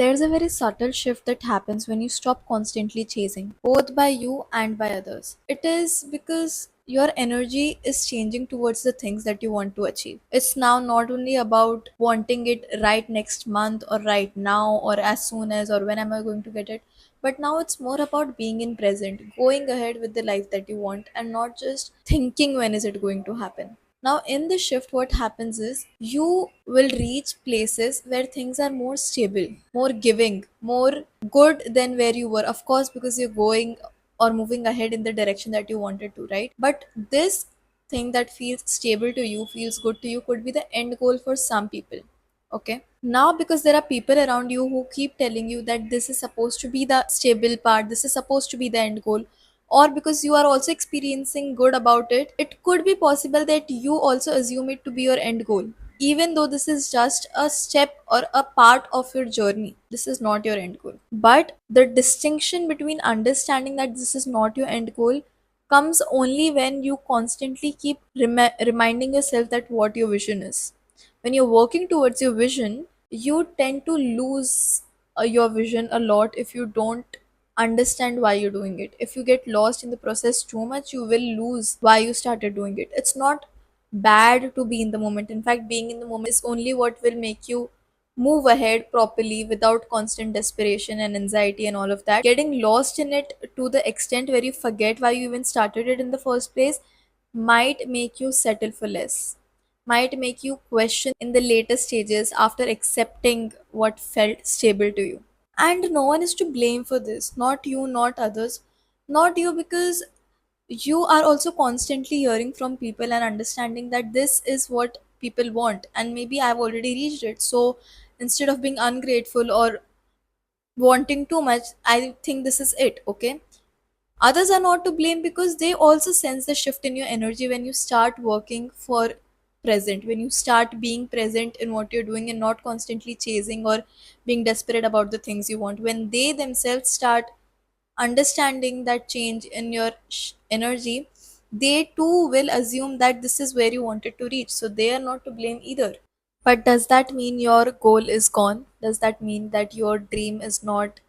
There's a very subtle shift that happens when you stop constantly chasing, both by you and by others. It is because your energy is changing towards the things that you want to achieve. It's now not only about wanting it right next month or right now or as soon as or when am I going to get it, but now it's more about being in present, going ahead with the life that you want and not just thinking when is it going to happen. Now, in the shift, what happens is you will reach places where things are more stable, more giving, more good than where you were. Of course, because you're going or moving ahead in the direction that you wanted to, right? But this thing that feels stable to you, feels good to you, could be the end goal for some people. Okay. Now, because there are people around you who keep telling you that this is supposed to be the stable part, this is supposed to be the end goal, or because you are also experiencing good about it, it could be possible that you also assume it to be your end goal. Even though this is just a step or a part of your journey, this is not your end goal. But the distinction between understanding that this is not your end goal comes only when you constantly keep reminding yourself that what your vision is. When you're working towards your vision, you tend to lose your vision a lot if you don't understand why you're doing it. If you get lost in the process too much, you will lose why you started doing it. It's not bad to be in the moment. In fact, being in the moment is only what will make you move ahead properly without constant desperation and anxiety and all of that. Getting lost in it to the extent where you forget why you even started it in the first place might make you settle for less, might make you question in the later stages after accepting what felt stable to you. And no one is to blame for this, not you, not others, not you, because you are also constantly hearing from people and understanding that this is what people want, and maybe I've already reached it. So instead of being ungrateful or wanting too much, I think this is it, okay? Others are not to blame because they also sense the shift in your energy when you start working for present, when you start being present in what you're doing and not constantly chasing or being desperate about the things you want. When they themselves start understanding that change in your energy, they too will assume that this is where you wanted to reach. So they are not to blame either. But does that mean your goal is gone? Does that mean that your dream is not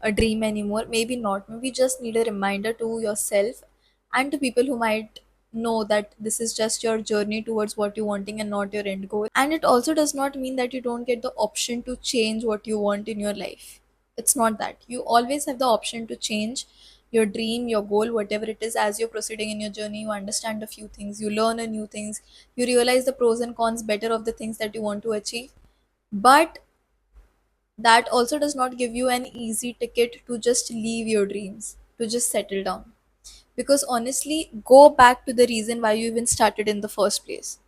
a dream anymore? Maybe not. Maybe just need a reminder to yourself and to people who might know that this is just your journey towards what you're wanting and not your end goal. And it also does not mean that you don't get the option to change what you want in your life. It's not that. You always have the option to change your dream, your goal, whatever it is. As you're proceeding in your journey, you understand a few things, you learn a new things, you realize the pros and cons better of the things that you want to achieve. But that also does not give you an easy ticket to just leave your dreams, to just settle down. Because honestly, go back to the reason why you even started in the first place.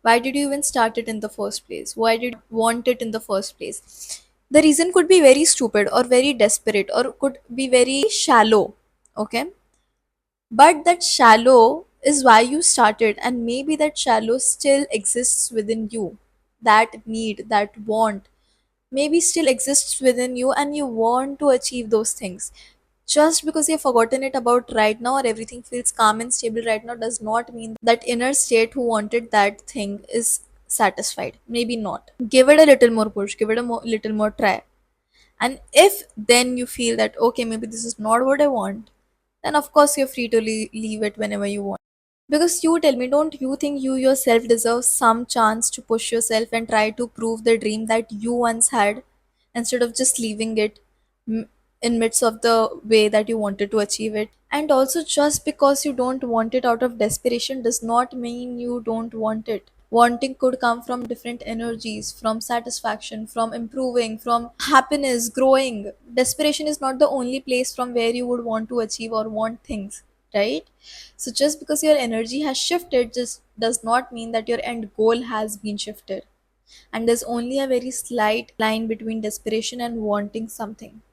Why did you even start it in the first place? Why did you want it in the first place? The reason could be very stupid or very desperate or could be very shallow. Okay, but that shallow is why you started, and maybe that shallow still exists within you. That need, that want, maybe still exists within you, and you want to achieve those things. Just because you've forgotten it about right now or everything feels calm and stable right now does not mean that inner state who wanted that thing is satisfied. Maybe not. Give it a little more push, give it a little more try. And if then you feel that, okay, maybe this is not what I want, then of course you're free to leave it whenever you want. Because you tell me, don't you think you yourself deserve some chance to push yourself and try to prove the dream that you once had instead of just leaving it m- in midst of the way that you wanted to achieve it? And also, just because you don't want it out of desperation does not mean you don't want it. Wanting could come from different energies, from satisfaction, from improving, from happiness, growing. Desperation is not the only place from where you would want to achieve or want things, right? So just because your energy has shifted just does not mean that your end goal has been shifted. And there's only a very slight line between desperation and wanting something.